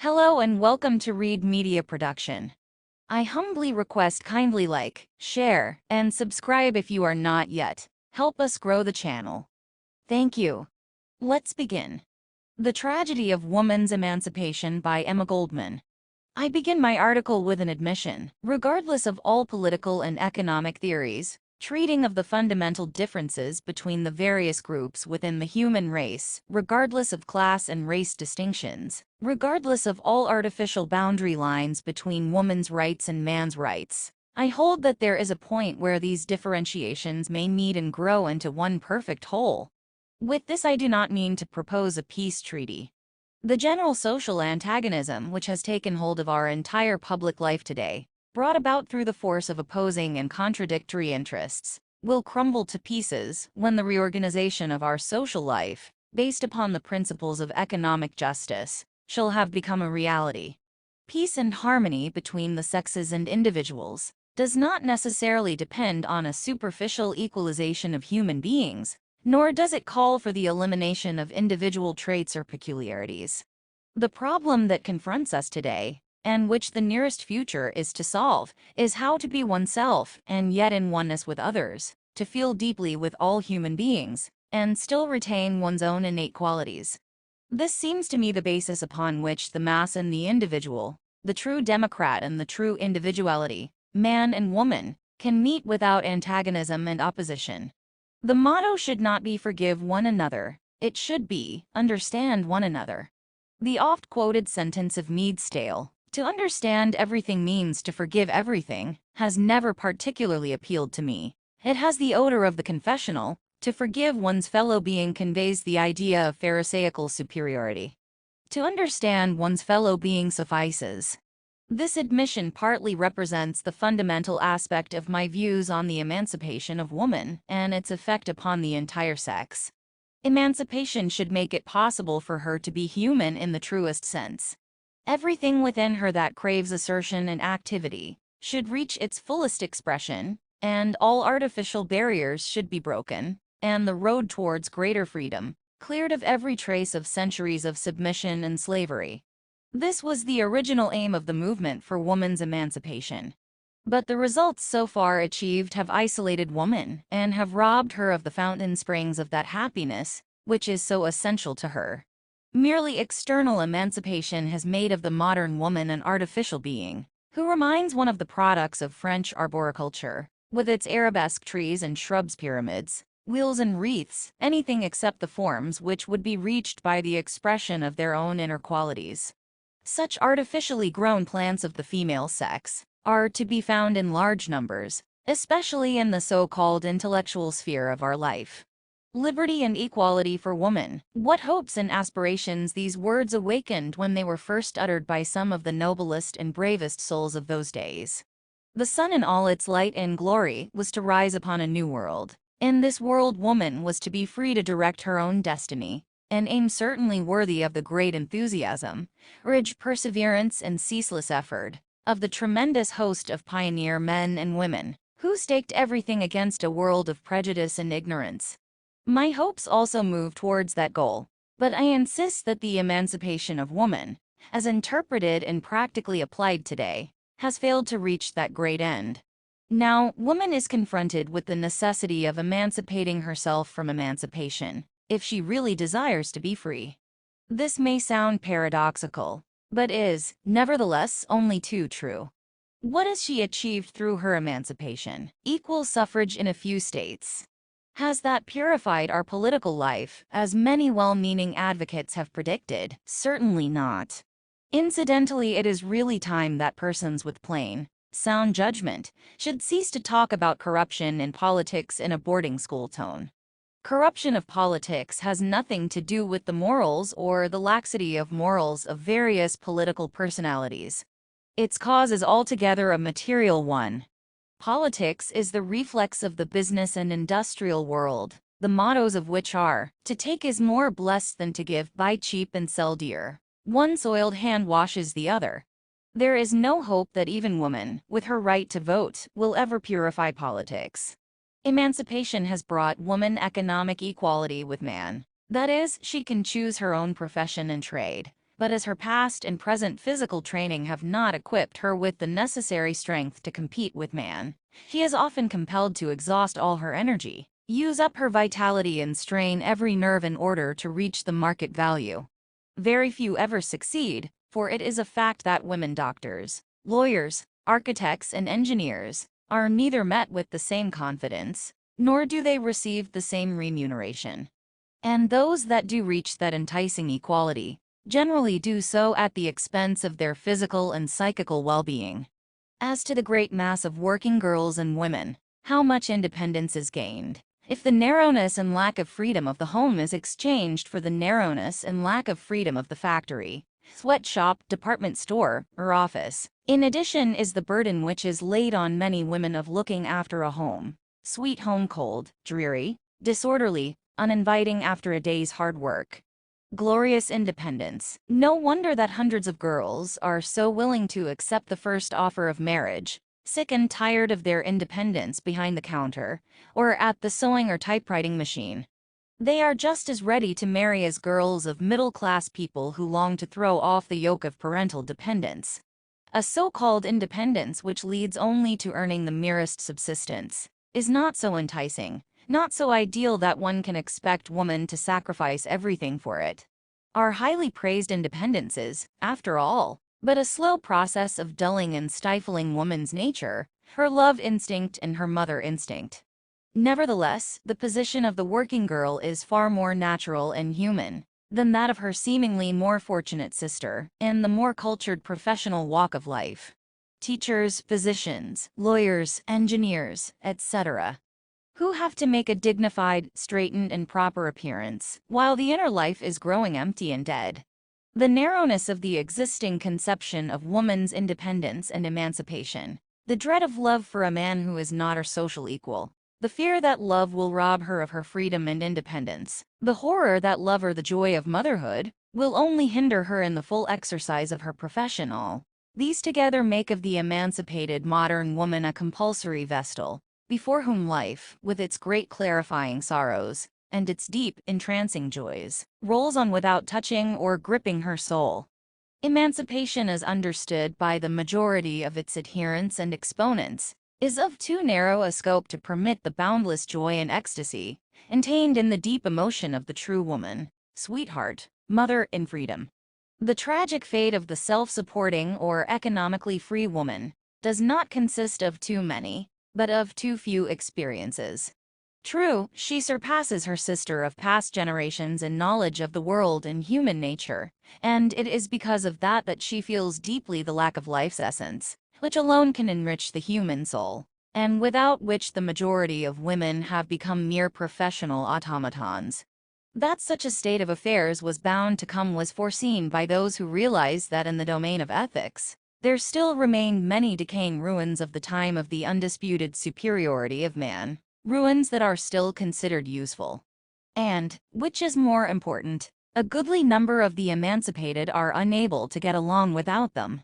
Hello and welcome to Read Media Production. I humbly request kindly like, share, and subscribe if you are not yet. Help us grow the channel. Thank you. Let's begin. The Tragedy of Woman's Emancipation by Emma Goldman. I begin my article with an admission. Regardless of all political and economic theories, treating of the fundamental differences between the various groups within the human race, regardless of class and race distinctions, regardless of all artificial boundary lines between woman's rights and man's rights, I hold that there is a point where these differentiations may meet and grow into one perfect whole. With this I do not mean to propose a peace treaty. The general social antagonism which has taken hold of our entire public life today, brought about through the force of opposing and contradictory interests, will crumble to pieces when the reorganization of our social life, based upon the principles of economic justice, shall have become a reality. Peace and harmony between the sexes and individuals does not necessarily depend on a superficial equalization of human beings, nor does it call for the elimination of individual traits or peculiarities. The problem that confronts us today, and which the nearest future is to solve, is how to be oneself and yet in oneness with others, to feel deeply with all human beings, and still retain one's own innate qualities. This seems to me the basis upon which the mass and the individual, the true democrat and the true individuality, man and woman, can meet without antagonism and opposition. The motto should not be forgive one another, it should be understand one another. The oft-quoted sentence of Mead-Stale, to understand everything means to forgive everything, has never particularly appealed to me. It has the odor of the confessional. To forgive one's fellow being conveys the idea of pharisaical superiority. To understand one's fellow being suffices. This admission partly represents the fundamental aspect of my views on the emancipation of woman and its effect upon the entire sex. Emancipation should make it possible for her to be human in the truest sense. Everything within her that craves assertion and activity should reach its fullest expression, and all artificial barriers should be broken, and the road towards greater freedom cleared of every trace of centuries of submission and slavery. This was the original aim of the movement for woman's emancipation. But the results so far achieved have isolated woman and have robbed her of the fountain springs of that happiness which is so essential to her. Merely external emancipation has made of the modern woman an artificial being, who reminds one of the products of French arboriculture, with its arabesque trees and shrubs, pyramids, wheels and wreaths, anything except the forms which would be reached by the expression of their own inner qualities. Such artificially grown plants of the female sex are to be found in large numbers, especially in the so-called intellectual sphere of our life. Liberty and equality for woman. What hopes and aspirations these words awakened when they were first uttered by some of the noblest and bravest souls of those days. The sun in all its light and glory was to rise upon a new world. In this world woman was to be free to direct her own destiny, an aim certainly worthy of the great enthusiasm, rigid perseverance and ceaseless effort of the tremendous host of pioneer men and women who staked everything against a world of prejudice and ignorance. My hopes also move towards that goal, but I insist that the emancipation of woman, as interpreted and practically applied today, has failed to reach that great end. Now, woman is confronted with the necessity of emancipating herself from emancipation, if she really desires to be free. This may sound paradoxical, but is, nevertheless, only too true. What has she achieved through her emancipation? Equal suffrage in a few states. Has that purified our political life, as many well-meaning advocates have predicted? Certainly not. Incidentally, it is really time that persons with plain, sound judgment should cease to talk about corruption in politics in a boarding school tone. Corruption of politics has nothing to do with the morals or the laxity of morals of various political personalities. Its cause is altogether a material one. Politics is the reflex of the business and industrial world, the mottos of which are, to take is more blessed than to give, buy cheap and sell dear. One soiled hand washes the other. There is no hope that even woman, with her right to vote, will ever purify politics. Emancipation has brought woman economic equality with man. That is, she can choose her own profession and trade, but as her past and present physical training have not equipped her with the necessary strength to compete with man, she is often compelled to exhaust all her energy, use up her vitality and strain every nerve in order to reach the market value. Very few ever succeed, for it is a fact that women doctors, lawyers, architects, and engineers are neither met with the same confidence, nor do they receive the same remuneration. And those that do reach that enticing equality generally do so at the expense of their physical and psychical well-being. As to the great mass of working girls and women, how much independence is gained if the narrowness and lack of freedom of the home is exchanged for the narrowness and lack of freedom of the factory, sweatshop, department store, or office. In addition is the burden which is laid on many women of looking after a home, sweet home, cold, dreary, disorderly, uninviting after a day's hard work. Glorious independence. No wonder that hundreds of girls are so willing to accept the first offer of marriage, sick and tired of their independence behind the counter, or at the sewing or typewriting machine. They are just as ready to marry as girls of middle-class people who long to throw off the yoke of parental dependence. A so-called independence which leads only to earning the merest subsistence is not so enticing, not so ideal that one can expect woman to sacrifice everything for it. Our highly praised independence is, after all, but a slow process of dulling and stifling woman's nature, her love instinct and her mother instinct. Nevertheless, the position of the working girl is far more natural and human than that of her seemingly more fortunate sister in the more cultured professional walk of life. Teachers, physicians, lawyers, engineers, etc., who have to make a dignified, straightened, and proper appearance, while the inner life is growing empty and dead. The narrowness of the existing conception of woman's independence and emancipation, the dread of love for a man who is not her social equal, the fear that love will rob her of her freedom and independence, the horror that love or the joy of motherhood will only hinder her in the full exercise of her profession, all these together make of the emancipated modern woman a compulsory vestal, before whom life, with its great clarifying sorrows, and its deep, entrancing joys, rolls on without touching or gripping her soul. Emancipation, as understood by the majority of its adherents and exponents, is of too narrow a scope to permit the boundless joy and ecstasy contained in the deep emotion of the true woman, sweetheart, mother, in freedom. The tragic fate of the self-supporting or economically free woman does not consist of too many, but of too few experiences. True, she surpasses her sister of past generations in knowledge of the world and human nature, and it is because of that that she feels deeply the lack of life's essence, which alone can enrich the human soul, and without which the majority of women have become mere professional automatons. That such a state of affairs was bound to come was foreseen by those who realized that in the domain of ethics, there still remained many decaying ruins of the time of the undisputed superiority of man. Ruins that are still considered useful. And, which is more important, a goodly number of the emancipated are unable to get along without them.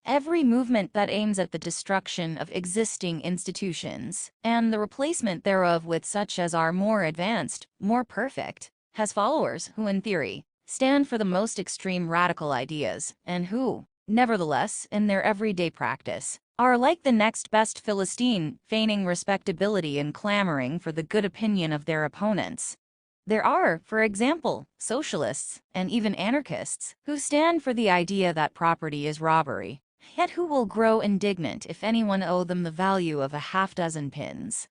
Every movement that aims at the destruction of existing institutions, and the replacement thereof with such as are more advanced, more perfect, has followers who in theory stand for the most extreme radical ideas, and who, nevertheless, in their everyday practice, are like the next best Philistine, feigning respectability and clamoring for the good opinion of their opponents. There are, for example, socialists, and even anarchists, who stand for the idea that property is robbery, yet who will grow indignant if anyone owe them the value of a half-dozen pins.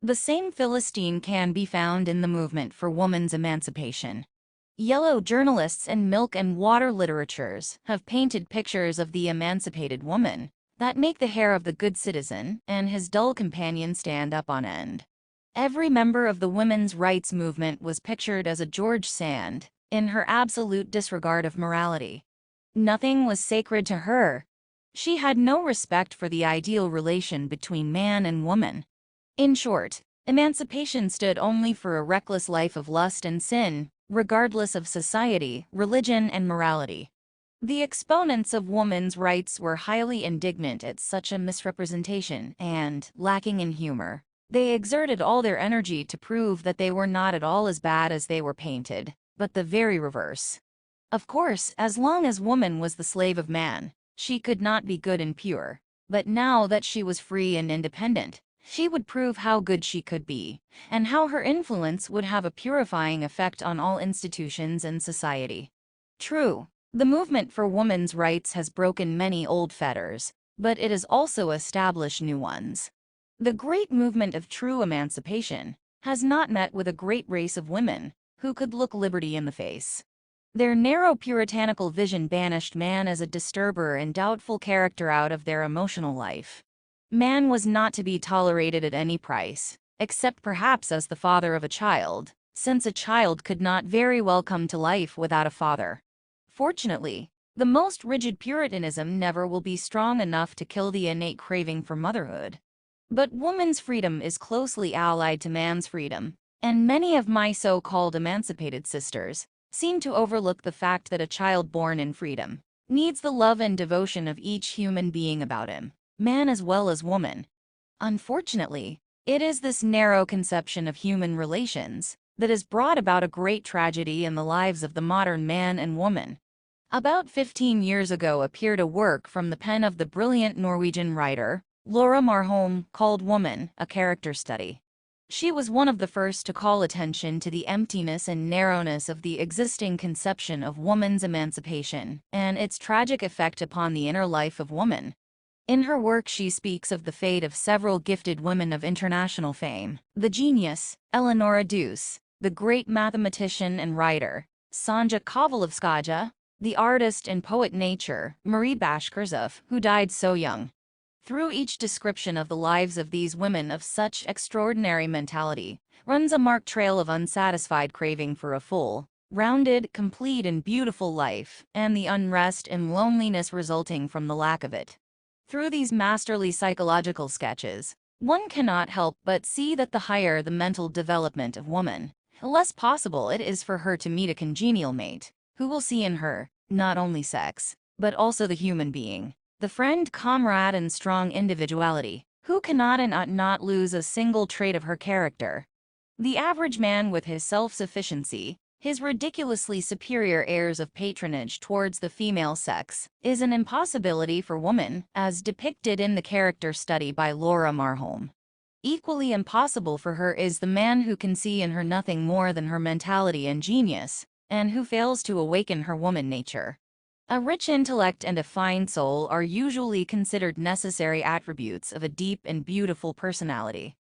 The same Philistine can be found in the movement for woman's emancipation. Yellow journalists and milk and water literatures have painted pictures of the emancipated woman that make the hair of the good citizen and his dull companion stand up on end. Every member of the women's rights movement was pictured as a George Sand, in her absolute disregard of morality. Nothing was sacred to her. She had no respect for the ideal relation between man and woman. In short, emancipation stood only for a reckless life of lust and sin, regardless of society, religion, and morality. The exponents of women's rights were highly indignant at such a misrepresentation and, lacking in humor, they exerted all their energy to prove that they were not at all as bad as they were painted, but the very reverse. Of course, as long as woman was the slave of man, she could not be good and pure. But now that she was free and independent, she would prove how good she could be, and how her influence would have a purifying effect on all institutions and society. True, the movement for women's rights has broken many old fetters, but it has also established new ones. The great movement of true emancipation has not met with a great race of women who could look liberty in the face. Their narrow puritanical vision banished man as a disturber and doubtful character out of their emotional life. Man was not to be tolerated at any price, except perhaps as the father of a child, since a child could not very well come to life without a father. Fortunately, the most rigid Puritanism never will be strong enough to kill the innate craving for motherhood. But woman's freedom is closely allied to man's freedom, and many of my so-called emancipated sisters seem to overlook the fact that a child born in freedom needs the love and devotion of each human being about him, man as well as woman. Unfortunately, it is this narrow conception of human relations that has brought about a great tragedy in the lives of the modern man and woman. About 15 years ago appeared a work from the pen of the brilliant Norwegian writer, Laura Marholm, called Woman, a Character Study. She was one of the first to call attention to the emptiness and narrowness of the existing conception of woman's emancipation and its tragic effect upon the inner life of woman. In her work she speaks of the fate of several gifted women of international fame: the genius, Eleonora Duse; the great mathematician and writer, Sonja Kovalevskaja; the artist and poet nature, Marie Bashkirtseff, who died so young. Through each description of the lives of these women of such extraordinary mentality runs a marked trail of unsatisfied craving for a full, rounded, complete and beautiful life, and the unrest and loneliness resulting from the lack of it. Through these masterly psychological sketches, one cannot help but see that the higher the mental development of woman, the less possible it is for her to meet a congenial mate, who will see in her not only sex, but also the human being, the friend, comrade, and strong individuality, who cannot and ought not lose a single trait of her character. The average man, with his self-sufficiency, his ridiculously superior airs of patronage towards the female sex, is an impossibility for woman, as depicted in the character study by Laura Marholm. Equally impossible for her is the man who can see in her nothing more than her mentality and genius, and who fails to awaken her woman nature. A rich intellect and a fine soul are usually considered necessary attributes of a deep and beautiful personality.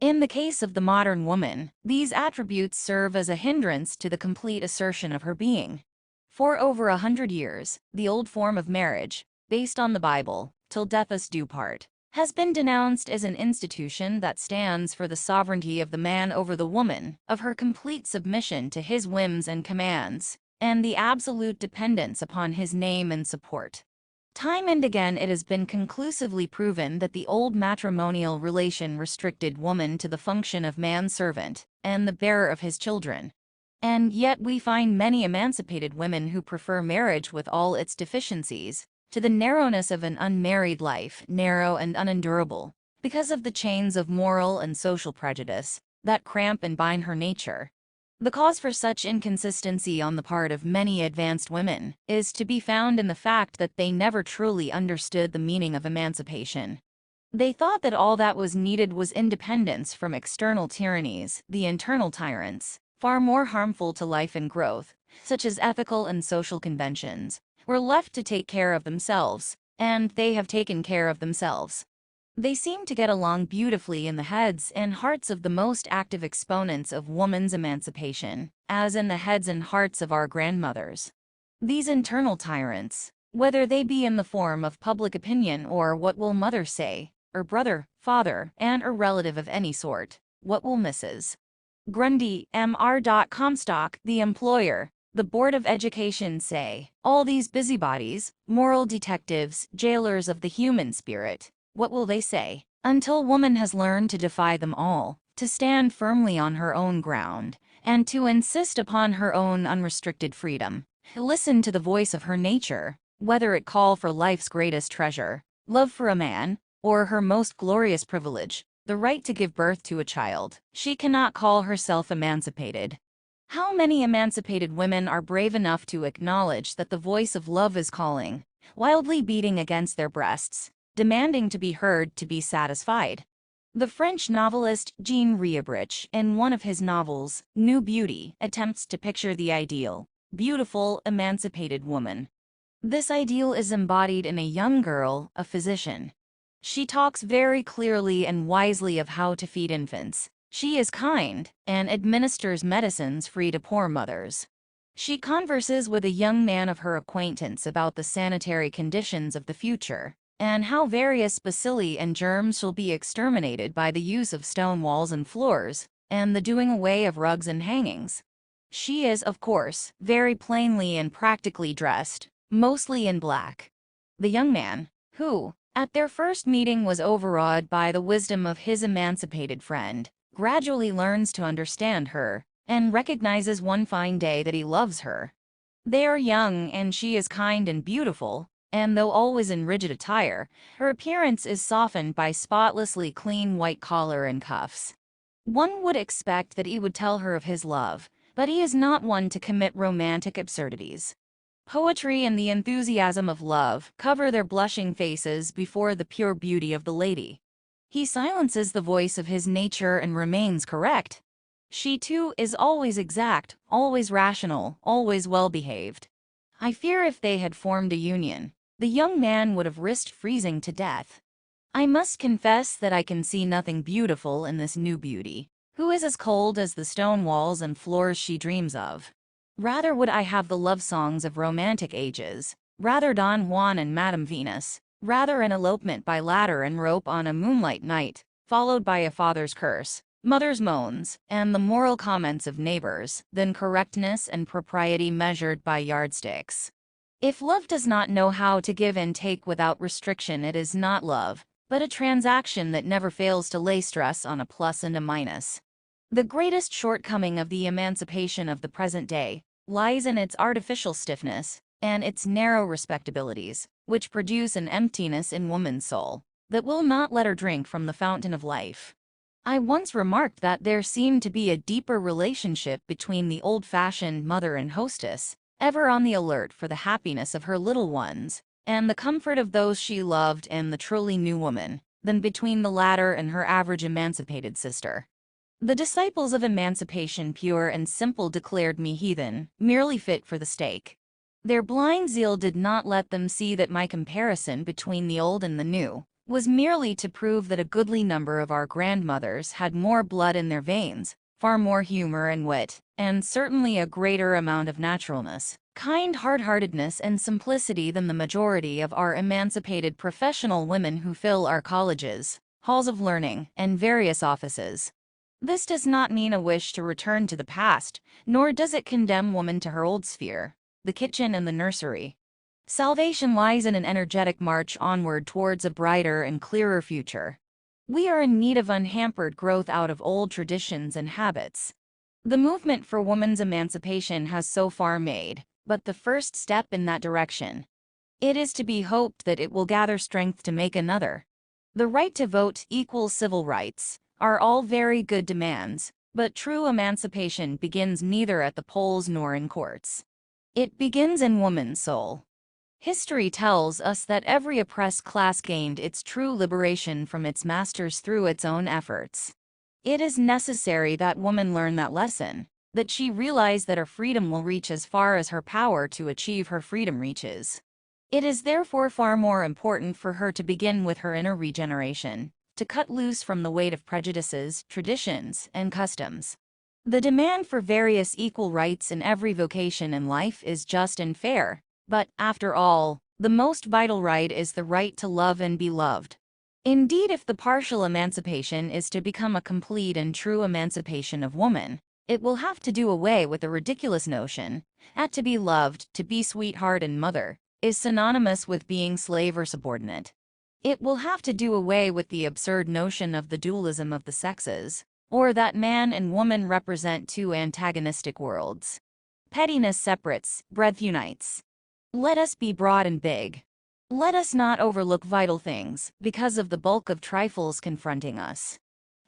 In the case of the modern woman, these attributes serve as a hindrance to the complete assertion of her being. For over 100 years, the old form of marriage, based on the Bible, "till death us do part," has been denounced as an institution that stands for the sovereignty of the man over the woman, of her complete submission to his whims and commands, and the absolute dependence upon his name and support. Time and again it has been conclusively proven that the old matrimonial relation restricted woman to the function of manservant and the bearer of his children. And yet we find many emancipated women who prefer marriage with all its deficiencies to the narrowness of an unmarried life, narrow and unendurable, because of the chains of moral and social prejudice that cramp and bind her nature. The cause for such inconsistency on the part of many advanced women is to be found in the fact that they never truly understood the meaning of emancipation. They thought that all that was needed was independence from external tyrannies. The internal tyrants, far more harmful to life and growth, such as ethical and social conventions, were left to take care of themselves, and they have taken care of themselves. They seem to get along beautifully in the heads and hearts of the most active exponents of woman's emancipation, as in the heads and hearts of our grandmothers. These internal tyrants, whether they be in the form of public opinion or what will mother say, or brother, father, and or relative of any sort, what will Mrs. Grundy, Mr. Comstock, the employer, the Board of Education say, all these busybodies, moral detectives, jailers of the human spirit, what will they say? Until woman has learned to defy them all, to stand firmly on her own ground, and to insist upon her own unrestricted freedom, listen to the voice of her nature, whether it call for life's greatest treasure, love for a man, or her most glorious privilege, the right to give birth to a child, she cannot call herself emancipated. How many emancipated women are brave enough to acknowledge that the voice of love is calling, wildly beating against their breasts, demanding to be heard, to be satisfied? The French novelist Jean Riobrich, in one of his novels, New Beauty, attempts to picture the ideal, beautiful, emancipated woman. This ideal is embodied in a young girl, a physician. She talks very clearly and wisely of how to feed infants. She is kind and administers medicines free to poor mothers. She converses with a young man of her acquaintance about the sanitary conditions of the future and how various bacilli and germs shall be exterminated by the use of stone walls and floors and the doing away of rugs and hangings. She is, of course, very plainly and practically dressed, mostly in black. The young man, who, at their first meeting, was overawed by the wisdom of his emancipated friend, gradually learns to understand her and recognizes one fine day that he loves her. They are young and she is kind and beautiful, and though always in rigid attire, her appearance is softened by spotlessly clean white collar and cuffs. One would expect that he would tell her of his love, but he is not one to commit romantic absurdities. Poetry and the enthusiasm of love cover their blushing faces before the pure beauty of the lady. He silences the voice of his nature and remains correct. She too is always exact, always rational, always well-behaved. I fear if they had formed a union, the young man would have risked freezing to death. I must confess that I can see nothing beautiful in this new beauty, who is as cold as the stone walls and floors she dreams of. Rather would I have the love songs of romantic ages, rather Don Juan and Madame Venus, rather an elopement by ladder and rope on a moonlight night, followed by a father's curse, mother's moans, and the moral comments of neighbors, than correctness and propriety measured by yardsticks. If love does not know how to give and take without restriction, it is not love, but a transaction that never fails to lay stress on a plus and a minus. The greatest shortcoming of the emancipation of the present day lies in its artificial stiffness and its narrow respectabilities, which produce an emptiness in woman's soul that will not let her drink from the fountain of life. I once remarked that there seemed to be a deeper relationship between the old-fashioned mother and hostess, ever on the alert for the happiness of her little ones and the comfort of those she loved, and the truly new woman, than between the latter and her average emancipated sister. The disciples of emancipation pure and simple declared me heathen, merely fit for the stake. Their blind zeal did not let them see that my comparison between the old and the new was merely to prove that a goodly number of our grandmothers had more blood in their veins, far more humor and wit, and certainly a greater amount of naturalness, kind hard-heartedness and simplicity than the majority of our emancipated professional women who fill our colleges, halls of learning, and various offices. This does not mean a wish to return to the past, nor does it condemn woman to her old sphere, the kitchen and the nursery. Salvation lies in an energetic march onward towards a brighter and clearer future. We are in need of unhampered growth out of old traditions and habits. The movement for women's emancipation has so far made but the first step in that direction. It is to be hoped that it will gather strength to make another. The right to vote, equal civil rights, are all very good demands, but true emancipation begins neither at the polls nor in courts. It begins in woman's soul. History tells us that every oppressed class gained its true liberation from its masters through its own efforts. It is necessary that woman learn that lesson, that she realize that her freedom will reach as far as her power to achieve her freedom reaches. It is therefore far more important for her to begin with her inner regeneration, to cut loose from the weight of prejudices, traditions, and customs. The demand for various equal rights in every vocation in life is just and fair. But, after all, the most vital right is the right to love and be loved. Indeed, if the partial emancipation is to become a complete and true emancipation of woman, it will have to do away with the ridiculous notion that to be loved, to be sweetheart and mother, is synonymous with being slave or subordinate. It will have to do away with the absurd notion of the dualism of the sexes, or that man and woman represent two antagonistic worlds. Pettiness separates, breadth unites. Let us be broad and big. Let us not overlook vital things because of the bulk of trifles confronting us.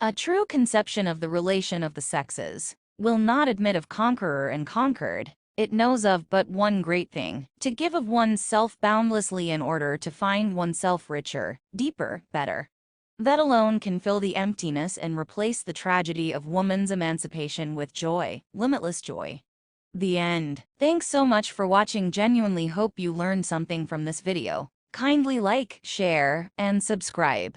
A true conception of the relation of the sexes, will not admit of conqueror and conquered. It knows of but one great thing, to give of oneself boundlessly in order to find oneself richer, deeper, better. That alone can fill the emptiness and replace the tragedy of woman's emancipation with joy, limitless joy. The end. Thanks so much for watching. Genuinely hope you learned something from this video. Kindly like, share, and subscribe.